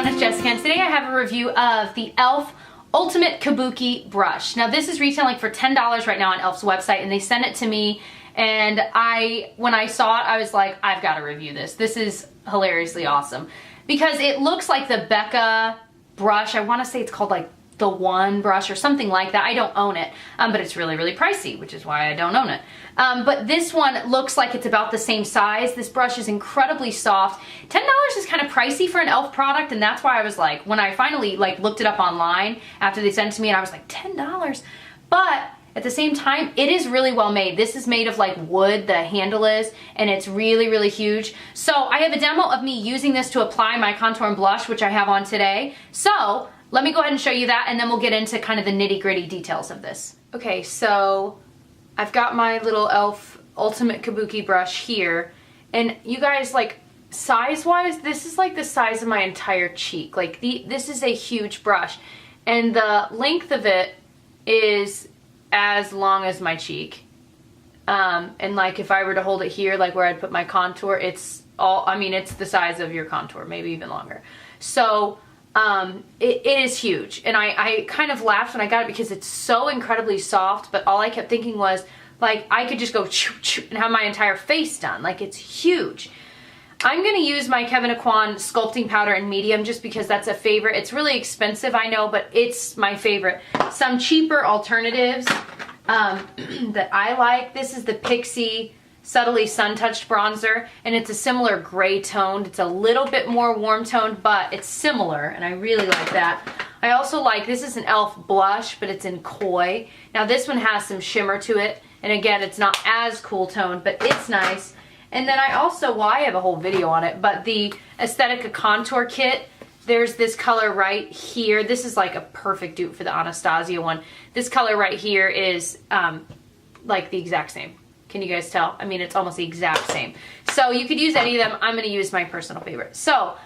everyone, it's Jessica, and today I have a review of the e.l.f. Ultimate Kabuki Brush. Now this is retailing for $10 right now on e.l.f.'s website, and they sent it to me, and when I saw it, I was like, I've got to review this. This is hilariously awesome. Because it looks like the Becca brush. I want to say it's called like the One brush or something like that. I don't own it, but it's really, really pricey, which is why I don't own it. But this one looks like it's about the same size. This brush is incredibly soft. $10 is kind of pricey for an e.l.f. product, and that's why I was like, when I finally looked it up online after they sent it to me, and I was like, $10? But at the same time, it is really well made. This is made of like wood, the handle is, and it's really, really huge. So I have a demo of me using this to apply my contour and blush, which I have on today. So let me go ahead and show you that, and then we'll get into kind of the nitty-gritty details of this. Okay, so I've got my little e.l.f. Ultimate Kabuki brush here, and you guys, like, size-wise, this is like the size of my entire cheek. Like, this is a huge brush, and the length of it is as long as my cheek. And like, if I were to hold it here, like where I'd put my contour, it's the size of your contour, maybe even longer. So it is huge, and I kind of laughed when I got it because it's so incredibly soft, but all I kept thinking was, like, I could just go choo choo and have my entire face done. Like, it's huge. I'm going to use my Kevyn Aucoin sculpting powder in medium just because that's a favorite. It's really expensive, I know, but it's my favorite. Some cheaper alternatives that I like. This is the Pixie Subtly Sun-Touched Bronzer, and it's a similar gray toned. It's a little bit more warm toned, but it's similar, and I really like that. I also like, this is an e.l.f. blush, but it's in Koi. Now this one has some shimmer to it, and again, it's not as cool toned, but it's nice. And then I also, well, I have a whole video on it, but the Aesthetica Contour Kit, there's this color right here. This is like a perfect dupe for the Anastasia one. This color right here is like the exact same. Can you guys tell? I mean, it's almost the exact same. So you could use any of them. I'm going to use my personal favorite. So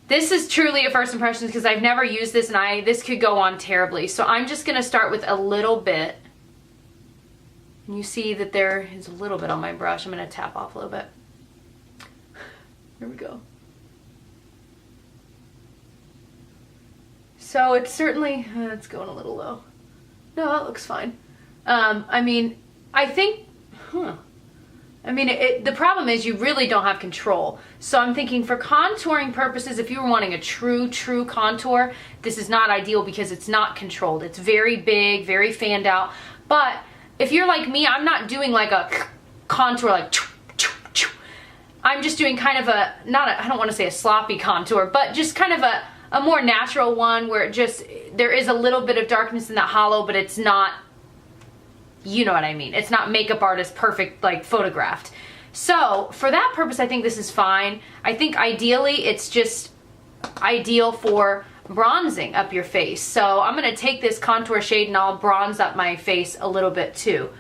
this is truly a first impression because I've never used this, and this could go on terribly. So I'm just going to start with a little bit. And you see that there is a little bit on my brush. I'm going to tap off a little bit. Here we go. So it's certainly, it's going a little low. No, that looks fine. I mean, I think, the problem is you really don't have control. So I'm thinking for contouring purposes, if you were wanting a true contour, this is not ideal because it's not controlled. It's very big, very fanned out. But if you're like me, I'm not doing like a contour like I'm just doing kind of I don't want to say a sloppy contour, but just kind of a more natural one where there is a little bit of darkness in that hollow, but it's not, you know what I mean. It's not makeup artist perfect, like photographed. So for that purpose, I think this is fine. I think ideally it's just ideal for bronzing up your face. So I'm going to take this contour shade and I'll bronze up my face a little bit too.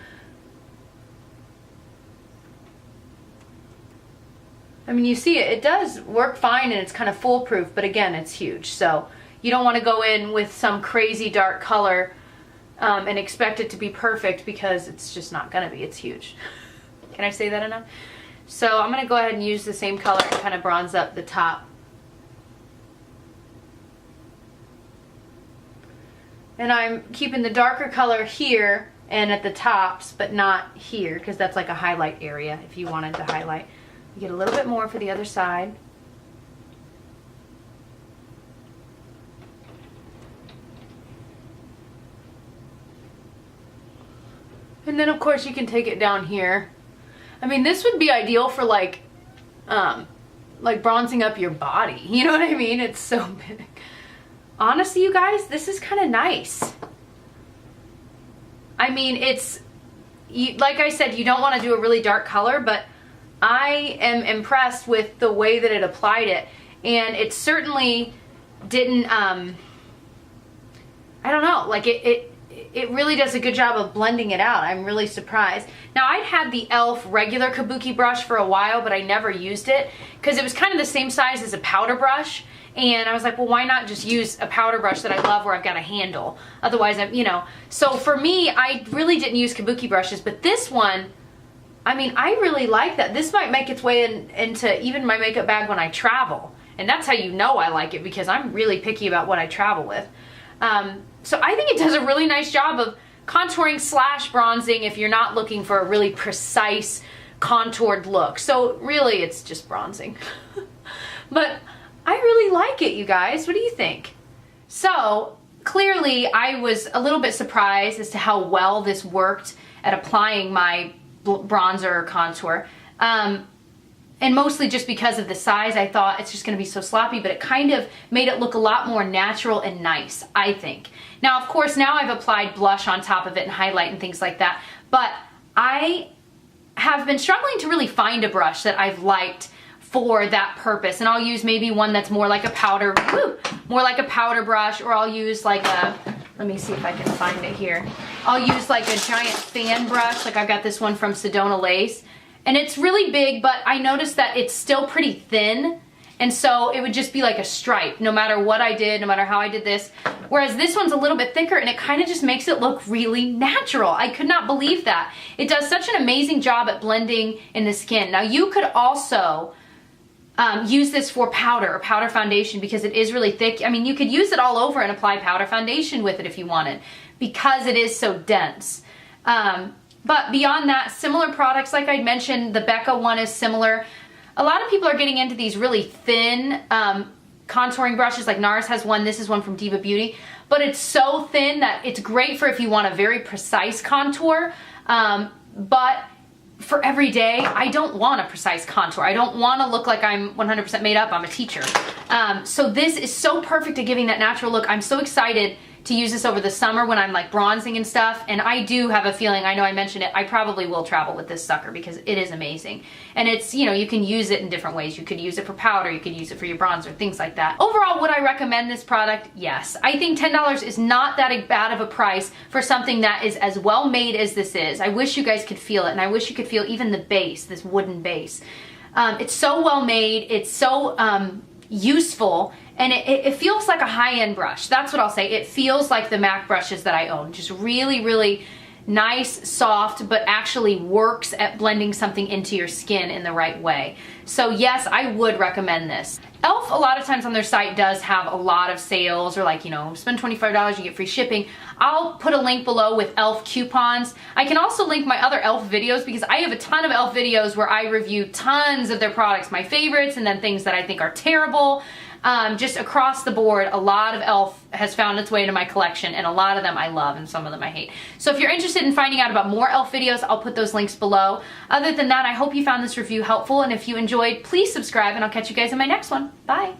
I mean, you see it does work fine, and it's kind of foolproof, but again, it's huge. So you don't want to go in with some crazy dark color and expect it to be perfect because it's just not going to be. It's huge. Can I say that enough? So I'm going to go ahead and use the same color and kind of bronze up the top. And I'm keeping the darker color here and at the tops, but not here, because that's like a highlight area if you wanted to highlight. You get a little bit more for the other side. And then of course you can take it down here. I mean, this would be ideal for like bronzing up your body. You know what I mean? It's so big. Honestly, you guys, this is kind of nice. I mean, like I said, you don't want to do a really dark color, but I am impressed with the way that it applied it. And it certainly didn't, I don't know, like it really does a good job of blending it out. I'm really surprised. Now, I'd had the e.l.f. regular Kabuki brush for a while, but I never used it because it was kind of the same size as a powder brush. And I was like, well, why not just use a powder brush that I love where I've got a handle? Otherwise, So for me, I really didn't use Kabuki brushes, but this one, I mean, I really like that. This might make its way into even my makeup bag when I travel. And that's how you know I like it, because I'm really picky about what I travel with. So I think it does a really nice job of contouring / bronzing if you're not looking for a really precise contoured look. So really it's just bronzing. But I really like it, you guys. What do you think? So clearly I was a little bit surprised as to how well this worked at applying my bronzer or contour. And mostly just because of the size. I thought it's just going to be so sloppy, but it kind of made it look a lot more natural and nice, I think. Now, of course, now I've applied blush on top of it and highlight and things like that, but I have been struggling to really find a brush that I've liked for that purpose. And I'll use maybe one that's more like a powder, more like a powder brush, or I'll use like a, let me see if I can find it here. I'll use like a giant fan brush, like I've got this one from Sedona Lace. And it's really big, but I noticed that it's still pretty thin. And so it would just be like a stripe, no matter what I did, no matter how I did this. Whereas this one's a little bit thicker, and it kind of just makes it look really natural. I could not believe that. It does such an amazing job at blending in the skin. Now you could also use this for powder or powder foundation, because it is really thick. I mean, you could use it all over and apply powder foundation with it if you wanted, because it is so dense. But beyond that, similar products, like I mentioned, the Becca one is similar. A lot of people are getting into these really thin contouring brushes, like NARS has one, this is one from Diva Beauty, but it's so thin that it's great for if you want a very precise contour, but for every day, I don't want a precise contour. I don't want to look like I'm 100% made up. I'm a teacher. So this is so perfect at giving that natural look. I'm so excited to use this over the summer when I'm like bronzing and stuff. And I do have a feeling, I know I mentioned it, I probably will travel with this sucker because it is amazing. And it's, you know, you can use it in different ways. You could use it for powder, you could use it for your bronzer, things like that. Overall, would I recommend this product? Yes. I think $10 is not that bad of a price for something that is as well made as this is. I wish you guys could feel it, and I wish you could feel even the base, this wooden base. It's so well made, it's so useful, and it feels like a high-end brush. That's what I'll say. It feels like the MAC brushes that I own. Just really, really nice, soft, but actually works at blending something into your skin in the right way. So yes, I would recommend this. e.l.f. a lot of times on their site does have a lot of sales, or like, you know, spend $25, you get free shipping. I'll put a link below with e.l.f. coupons. I can also link my other e.l.f. videos, because I have a ton of e.l.f. videos where I review tons of their products, my favorites, and then things that I think are terrible. Just across the board, a lot of e.l.f. has found its way into my collection, and a lot of them I love and some of them I hate. So if you're interested in finding out about more e.l.f. videos, I'll put those links below. Other than that, I hope you found this review helpful, and if you enjoyed, please subscribe, and I'll catch you guys in my next one. Bye!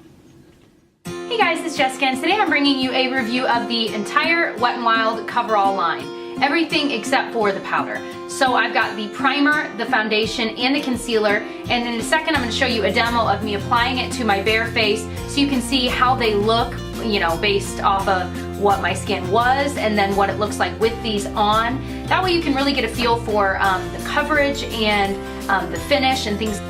Hey guys, it's Jessica, and today I'm bringing you a review of the entire Wet n Wild coverall line. Everything except for the powder. So I've got the primer, the foundation, and the concealer, and in a second I'm going to show you a demo of me applying it to my bare face so you can see how they look, you know, based off of what my skin was and then what it looks like with these on. That way you can really get a feel for the coverage and the finish and things.